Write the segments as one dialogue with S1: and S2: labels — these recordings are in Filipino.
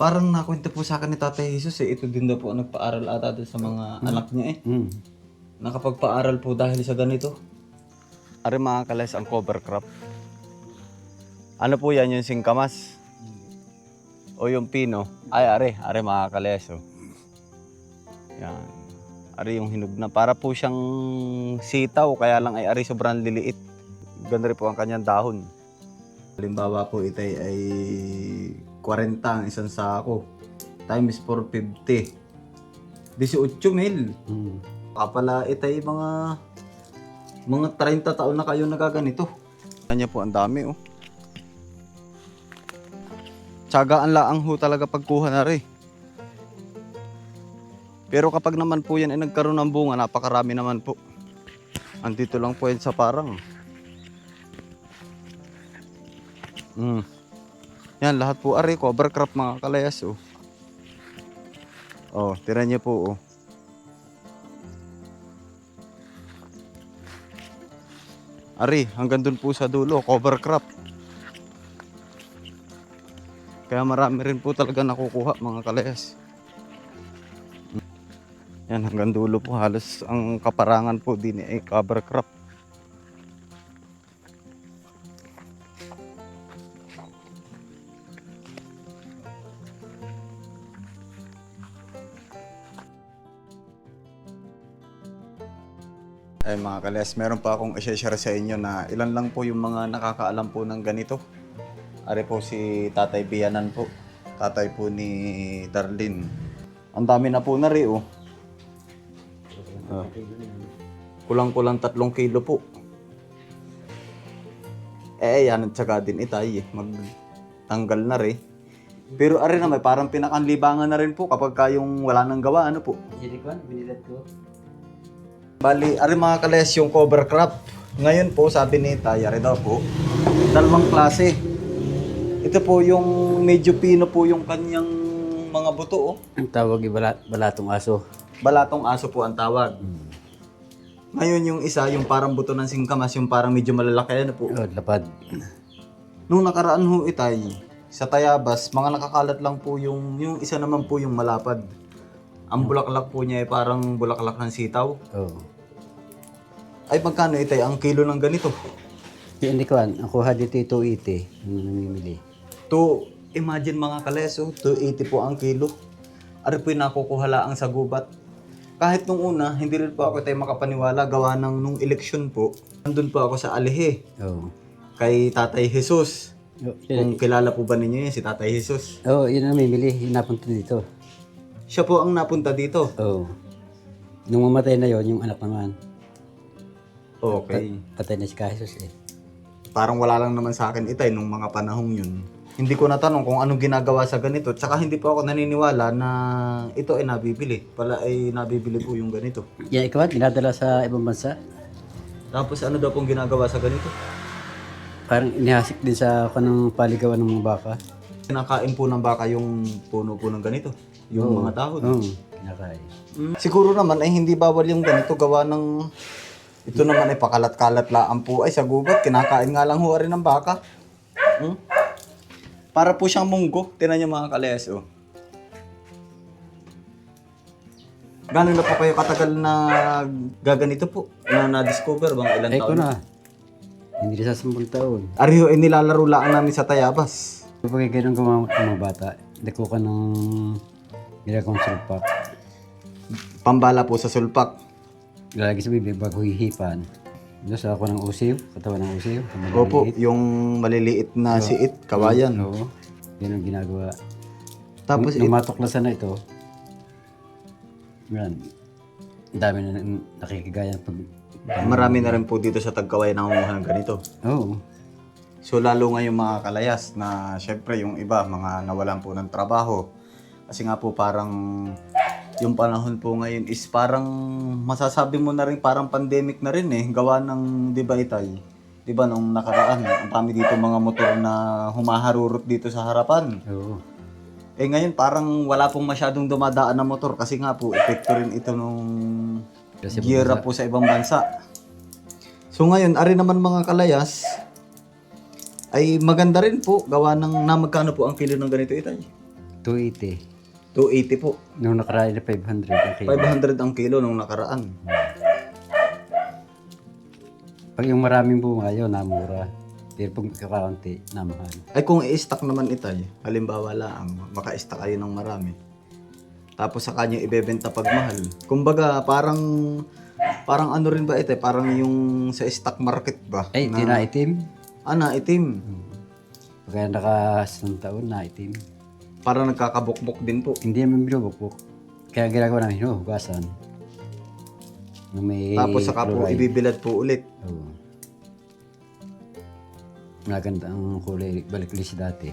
S1: Parang nakwento po sa akin ni Tatay Jesus ito din daw po ang nagpaaral ata doon sa mga anak niya Nakapagpaaral po dahil sa ganito. Are mga kalas ang cover crop. Ano po yan yung singkamas? O yung pino? Ay, are mga kalas. Oh. Yan. Are yung hinog na. Para po siyang sitaw, kaya lang ay are sobrang liliit. Ganda rin po ang kanyang dahon. Halimbawa po ito ay 40 ang isang sako. Times 450. 18,000. Kapala ito ay mga 30 taon na kayo nagaganito. Kanya po ang dami oh. Tsagaan laang ho talaga pagkuha na rin. Pero kapag naman po yan ay nagkaroon ng bunga, napakarami naman po. Andito lang po yan sa parang. Yan, lahat po ari, cover crop mga kalayas oh. Oh, tira niyo po oh. Ari, hanggang dun po sa dulo, cover crop. Kaya marami rin po talaga nakukuha mga kalayas. Yan, hanggang dulo po halos ang kaparangan po din ay cover crop. Ay mga kalayas, meron pa akong i-share sa inyo na ilan lang po yung mga nakakaalam po ng ganito. Ari po si Tatay Bianan po. Tatay po ni Darlene. Ang dami na po na rin oh. Kulang-kulang 3 kilo po. Yan at saka din itay magtanggal na rin. Pero ari na may parang pinakanlibangan na rin po kapag kayong wala nang gawa ano po.
S2: Binilat ko.
S1: Bali, ari mga kalayas yung cover crop. Ngayon po sabi ni Tay, ari daw po, dalawang klase. Ito po yung medyo pino po yung kanyang mga buto oh.
S2: Ang tawag ay balatong aso.
S1: Balatong aso po ang tawag. Ngayon yung isa, yung parang buto ng singkamas, yung parang medyo malalaki ano po.
S2: Oh, lapad.
S1: Nung nakaraan ho itay, sa Tayabas, mga nakakalat lang po yung isa naman po yung malapad. Ang bulaklak po niya ay parang bulaklak ng sitaw.
S2: Oh.
S1: Ay magkano itay ang kilo ng ganito?
S2: Hindi ko ang kuha dito 280 ang namimili.
S1: To, imagine mga kaleso, 280 po ang kilo. Ari po yung nakukuha laang sa gubat. Kahit nung una, hindi rin po ako tayo makapaniwala gawa ng nung eleksyon po. Nandun po ako sa Alihe,
S2: Oh.
S1: kay Tatay Jesus.
S2: Oh,
S1: Kung kilala po ba ninyo yun, si Tatay Jesus.
S2: oh, yun ang namimili, yung napunta dito.
S1: Siya po ang napunta dito.
S2: Oh. Nung mamatay na yon yung anak naman.
S1: Okay.
S2: Patay na si Jesus eh.
S1: Parang wala lang naman sa akin itay nung mga panahong yun. Hindi ko natanong kung anong ginagawa sa ganito. Tsaka hindi po ako naniniwala na ito ay nabibili. Pala ay nabibili po yung ganito.
S2: Yan, ikaw dinadala sa ibang bansa.
S1: Tapos ano daw pong ginagawa sa ganito?
S2: Parang inihasik din sa kanang paligawan ng mga baka.
S1: Kinakain po ng baka yung puno po ng ganito. Yung mga dahon.
S2: Oo, kinakain.
S1: Siguro naman ay hindi bawal yung ganito gawa ng... Ito naman ay pakalat-kalat laan po ay sa gubat. Kinakain nga lang ho rin ng baka. Para po siyang munggo. Tinan niyo mga kales oh. Gano'n na po kayo katagal na gaganito po? Na na-discover bang ilang
S2: Ay
S1: taon?
S2: ko na. Hindi sa 10 taon.
S1: Ariho ay nilalaro laan namin sa Tayabas.
S2: Kapag ganun gumamit ng mga bata, dako ka ng ginagawang sulpak.
S1: Pambala po sa sulpak.
S2: Lalagay sa bibig bago hihipan. Doon sa ako ng usiw, katawan ng usiw.
S1: Opo, yung maliliit na siit, kawayan.
S2: Oo, yan ang ginagawa.
S1: Tapos
S2: Nung matuklasan na ito, yan, ang dami na nakikigaya pag...
S1: marami na rin po dito sa Tagkawayan na nangunguha ng ganito.
S2: Oo.
S1: So lalo ngayong mga kalayas na syempre yung iba, mga nawalan po ng trabaho. Kasi nga po parang yung panahon po ngayon is parang masasabi mo na rin parang pandemic na rin eh. Gawa ng, di ba itay? Di ba nung nakaraan, ang dami dito mga motor na humaharurot dito sa harapan.
S2: Oo.
S1: Eh ngayon parang wala pong masyadong dumadaan na motor kasi nga po epekto rin ito nung
S2: Kasi
S1: gira po sa ibang bansa. So ngayon, ari naman mga kalayas, ay maganda rin po gawa ng na magkano po ang kilo ng ganito itay?
S2: 280.
S1: 280 po.
S2: Nung nakaraan na 500 ang kilo.
S1: 500 ang kilo nung nakaraan.
S2: Pag yung maraming bunga, yun, namura. Pero pag kakaunti, namahal.
S1: Ay kung i-stock naman itay, halimbawa lang, maka-stock kayo ng marami. Tapos sa kanya ibebenta pag mahal. Kumbaga parang ano rin ba ito? Parang yung sa stock market ba?
S2: Ay, tinaitim.
S1: Naitim.
S2: Pagka nakasunod taon, naitim.
S1: Parang nagkakabukbok din po.
S2: Hindi naman binubukbuk. Kaya ginagawa namin, hugasan. Nung may
S1: Tapos saka po
S2: chloride.
S1: ibibilad po ulit.
S2: Oo. Maganda ang kulay, balik ulit sa dati.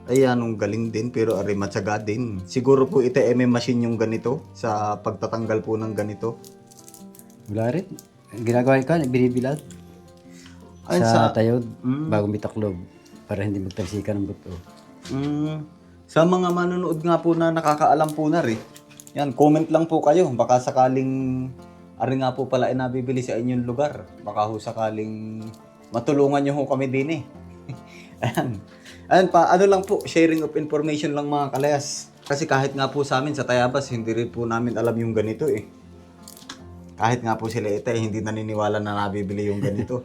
S1: Ay anong galing din pero ari matyaga din. Siguro po ito may machine yung ganito sa pagtatanggal po ng ganito.
S2: Wala rin. Ginagawa ko, binibilad.
S1: Ay,
S2: Sa
S1: sa-
S2: tayod, bago may taklob. Para hindi magtalsikan ng buto.
S1: Sa mga manonood nga po na nakakaalam po na rin, yan, comment lang po kayo. Baka sakaling, ari nga po pala nabibili sa inyong lugar. Baka ho sakaling matulungan nyo ho kami din eh. Ayan. Ayan pa, ano lang po, sharing of information lang mga kalayas. Kasi kahit nga po sa amin sa Tayabas, hindi rin po namin alam yung ganito eh. Kahit nga po sila ito hindi naniniwala na nabibili yung ganito.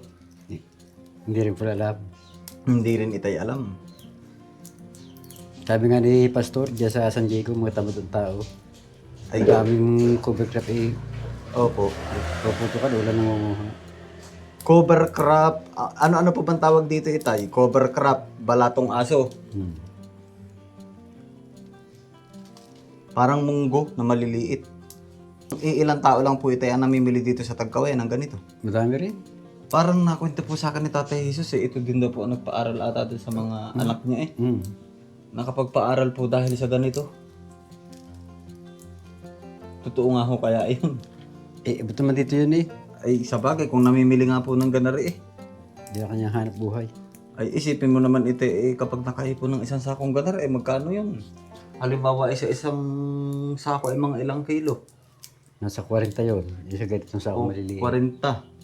S2: Hindi rin pala alam.
S1: Hindi rin itay alam.
S2: Sabi nga ni Pastor, dyan sa San Diego, mga tamad ng tao.
S1: Ay,
S2: Ang daming cover crop eh.
S1: Opo.
S2: Puputo ka, wala nangunguha.
S1: Cover crop, ano-ano po bang tawag dito itay? Cover crop, balatong aso. Parang munggo na maliliit. Ilang tao lang po itay ang namimili dito sa Tagkawayan ng ganito.
S2: Madami rin.
S1: Parang nakwento po sa akin ni Tatay Jesus eh. Ito din daw po ang nagpaaral ata dun sa mga anak niya eh. Nakapagpaaral po dahil sa ganito. Totoo nga ho kaya yun.
S2: Eh, ba't naman dito yun eh?
S1: Ay sa bagay, kung namimili nga po ng ganari eh.
S2: Hindi na kanyang hanap buhay.
S1: Ay isipin mo naman ito eh, kapag nakaipon ng isang sakong ganar eh, magkano yun? Halimbawa isa-isang sako ay mga ilang kilo.
S2: Nasa 40 yun. Isa ganitong sa ako maliliit.
S1: 40.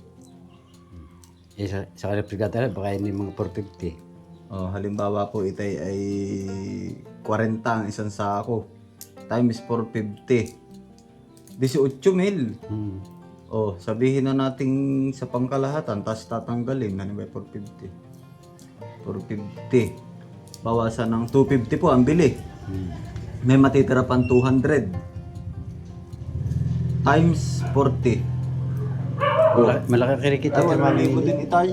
S2: Eh, sa kalapigata baka yun yung mga 450.
S1: Oh, halimbawa po ito ay 40 ang isang sako. Times 450. 18 mil. Oh, sabihin na natin sa pangkalahatan, tapos tatanggalin. Ano ba 450? 450. Bawasan ng 250 po ang bili. May matitira pang 200. Times 40.
S2: Malaki kinikita
S1: Ay,
S2: ng
S1: 1,000
S2: mamili.
S1: din itay.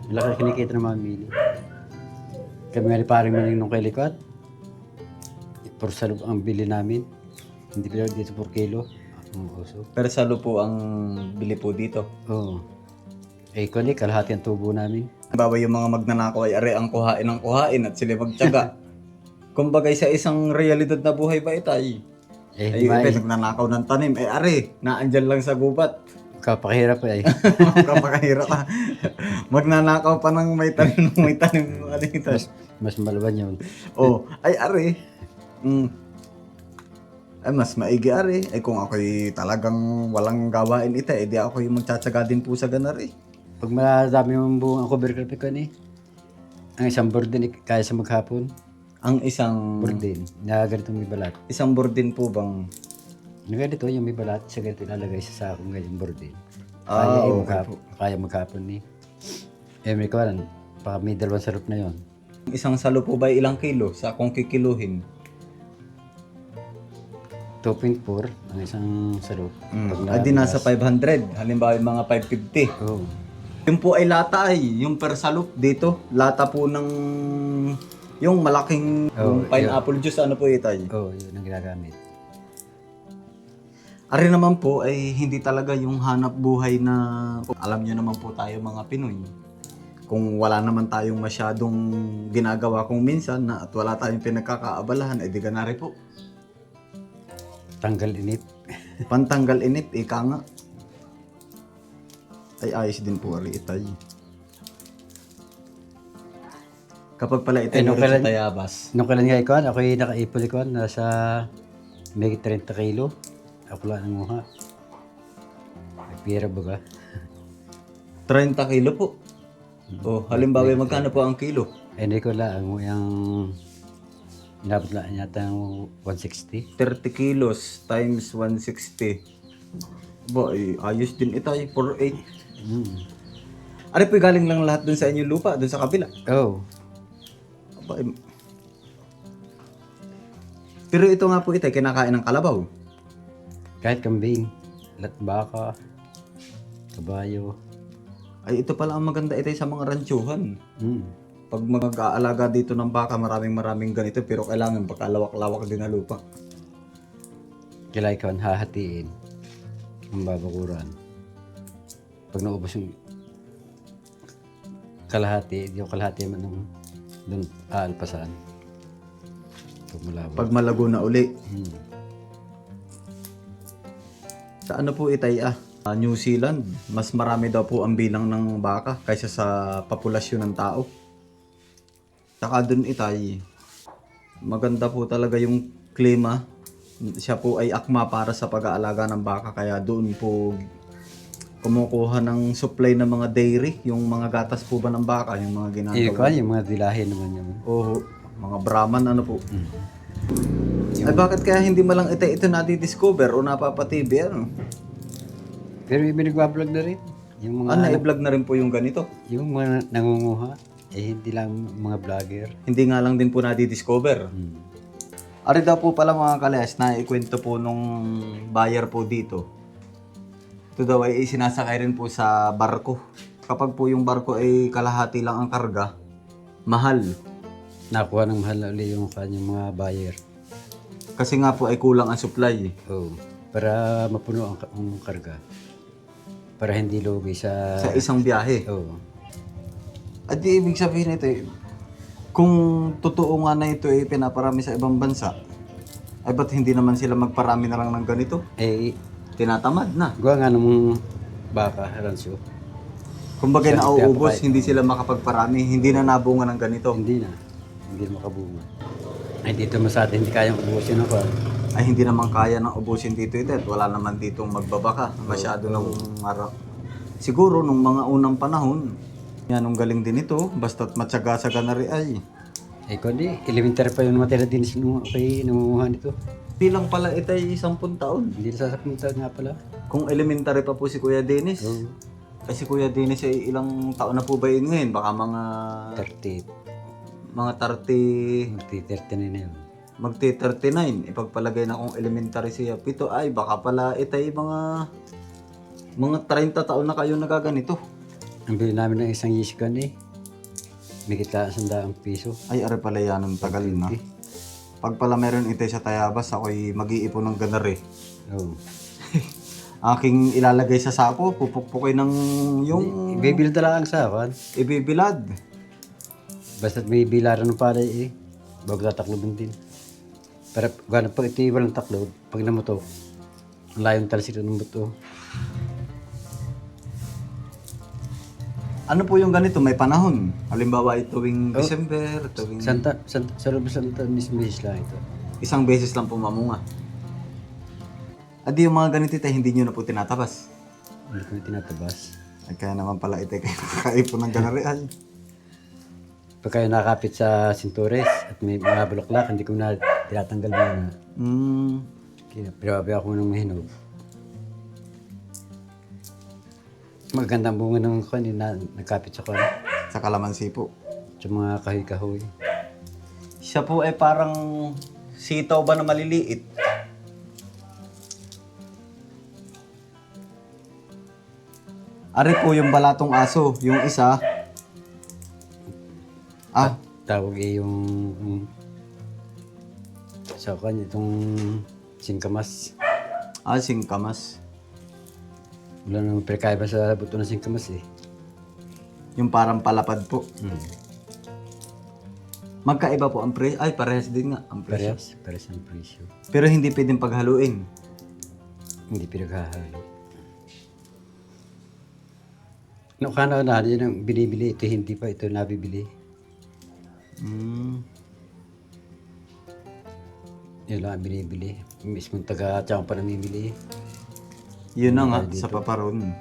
S2: Malaki kinikita ng mamili. Kami nga ni paring maning nung kay Likod. Por salub ang bili namin. Hindi pala dito per kilo. Ang uso.
S1: Pero salo po ang bili po dito.
S2: Oo. Eh, kundi kalahati ang tubo namin.
S1: Halimbawa yung mga magnanakaw ay are ang kuhain ng kuhain at sila magtiyaga. Kumbagay sa isang realidad na buhay ba itay?
S2: Eh,
S1: Ay,
S2: may
S1: nagnanakaw ng tanim. Ay, are, naandyan lang sa gubat.
S2: kapakahirap eh.
S1: Kapakahirap ka. Magnanakaw pa ng may tanim. Ano ito?
S2: Mas malaban yun.
S1: Oh, ay, are. Ay, mas maigi are. Ay, kung ako'y talagang walang gawain ito, eh, di ako'y magtsatsaga din po sa ganar eh.
S2: Pag madami yung buong ang cover crop ko ni, ang isang borden kaya sa maghapon.
S1: Ang isang
S2: Borden. Na ganitong may balat.
S1: isang bordin po bang
S2: Na ganito yung may balat, sa ganito ilalagay sa sakong ganyan borden.
S1: Ah,
S2: Kaya,
S1: okay
S2: maghapon, kaya maghapon ni. Eh, may kawalan. Baka may dalawang sarap na yon.
S1: isang salo po ba ilang kilo sa kung kikiluhin?
S2: 2.4 ang isang sarap.
S1: Ay di nasa 500. Halimbawa yung mga 550.
S2: Oo.
S1: Yung po ay lata ay, yung per salop dito, lata po ng yung malaking yung pineapple juice, ano po ito ay?
S2: Oo, yun ang ginagamit.
S1: Ari naman po ay hindi talaga yung hanap buhay na alam nyo naman po tayo mga Pinoy. Kung wala naman tayong masyadong ginagawa kung minsan na at wala tayong pinagkakaabalahan, eh di ganari po.
S2: Tanggal init.
S1: Pantanggal inip, ika nga. Ay ayos din po ari itay. Kapag pala itay
S2: nung
S1: meron sa
S2: kailan-
S1: Tayabas.
S2: Nung kailan nga ikaw, ako yung nakaipol ko, nasa may 30 kilo. Ako lang ang muha. Nagpira ba ka?
S1: 30 kilo po. Oh, halimbawa magkano po ang kilo?
S2: Hindi ko lang yung Inabot lang yata ng 160.
S1: 30 kilos times 160. Ba, ayos din ito ay 48. Ano po galing lang lahat dun sa inyong lupa, dun sa kabila?
S2: Oh,
S1: Aba, pero ito nga po ito, kinakain ng kalabaw.
S2: kahit kambing, baka, kabayo.
S1: Ay, ito pala ang maganda ito sa mga ransyuhan.
S2: Mm.
S1: Pag mag-aalaga dito ng baka, maraming ganito, pero kailangan pagkalawak-lawak din na lupa.
S2: Kailangan ikaw ang hahatiin ang babakuran. Pag naubos yung kalahati, yung kalahati man ng doon aalpasan. Pag malabo.
S1: Pag malago na uli.
S2: Hmm.
S1: Sa ano po itay New Zealand, mas marami daw po ang bilang ng baka kaysa sa populasyon ng tao. Saka dun itay, maganda po talaga yung klima. Siya po ay akma para sa pag-aalaga ng baka, kaya doon po kumukuha ng supply ng mga dairy, yung mga gatas po ba ng baka, yung mga ginagawa.
S2: Yung mga dilahin naman yun.
S1: Oo, mga Brahman ano po. Ay bakit kaya hindi malang ito nadi-discover o napapatibi ano?
S2: Pero may nagbablog na rin. Yung mga,
S1: Na-vlog na rin po yung ganito.
S2: yung mga nangunguha, hindi lang mga vlogger.
S1: Hindi nga lang din po nadi-discover. Ari daw po pala mga kalayas na ikwento po nung buyer po dito. Ito daw ay isinasakay rin po sa barko. Kapag po yung barko ay kalahati lang ang karga, mahal.
S2: Nakuha ng mahal na uli yung kanyang mga buyer.
S1: Kasi nga po ay kulang ang supply.
S2: Oh, para mapuno ang karga. Para hindi lugi sa...
S1: Sa isang biyahe.
S2: Oh.
S1: At di ibig sabihin ito kung totoo nga na ito ay pinaparami sa ibang bansa, ay ba't hindi naman sila magparami na lang ng ganito? Tinatamad na.
S2: Gawa nga ng baka, ranso.
S1: Kumbaga
S2: Siya,
S1: nauubos,
S2: pinapakain.
S1: hindi sila makapagparami, hindi na nabunga ng ganito.
S2: Hindi na. Hindi na makabunga. Ay dito mo sa atin, hindi kayang ubusin ako.
S1: Ay hindi naman kaya nang ubusin dito ito at wala naman ditong magbabaka. Masyado nang marap. Siguro nung mga unang panahon, yan ang galing din ito, basta't matyaga sa ganari ay.
S2: Kundi, elementary pa yung matira din kay nangunguha nito.
S1: Bilang pala ito ay 10 taon.
S2: Hindi na sasapunta nga pala.
S1: Kung elementary pa po si Kuya Dennis.
S2: Oo.
S1: Kasi Kuya Dennis ay ilang taon na po ba yun ngayon? Baka mga
S2: 30.
S1: mga 30,
S2: Magti-30 na yun.
S1: magti 39. Ipagpalagay na kung elementary siya. Pito ay baka pala ito ay mga 30 taon na kayo nagaganito.
S2: Ang bili namin ng isang yiskan may kita 100 piso.
S1: Ay, are pala yan ang tagal na. Pag pala meron ito sa Tayabas, ako'y mag-iipon ng ganari.
S2: Oo.
S1: Aking ilalagay sa sako, pupukpukin ng yung
S2: Ibibilad na lang sa akin.
S1: ibibilad.
S2: Basta't may bilaran ng palay bago tatakloban din. Pero gano'n pag ito walang taklob, pag namuto, ang layong talsik ng buto.
S1: Ano po yung ganito? May panahon. Halimbawa, tuwing December, tuwing
S2: Sa loob sa mismo lang ito.
S1: isang beses lang po mamunga. At yung mga ganito tayo, hindi nyo na po tinatabas.
S2: Hindi ko na tinatabas.
S1: Ay, kaya naman pala ito kayo nakakaipon ng ganari. Ay.
S2: Pag kayo nakakapit sa sintures at may mga bulaklak, hindi ko na tinatanggal muna. Kaya pinababi ako ng mahinog. Magandang bunga ng kanina, nagkapit sa kan.
S1: Sa kalamansi po.
S2: Sa mga kahoy-kahoy.
S1: Siya po ay parang sitaw ba na maliliit? Ari po yung balatong aso. Yung isa.
S2: Tawag yung sa kanya itong singkamas.
S1: Singkamas.
S2: Wala namang prekaiba sa buto ng singkamas
S1: Yung parang palapad po. Magkaiba po ang presyo. Ay, parehas din nga ang presyo.
S2: Parehas ang presyo.
S1: Pero hindi pwedeng paghaluin.
S2: Hindi pinaghahalo. Nakana na, yun ang binibili. Ito hindi pa, ito nabibili. Yun lang ang binibili. Yung mismong taga-tsang pa namimili.
S1: Yun na nga, sa paparon.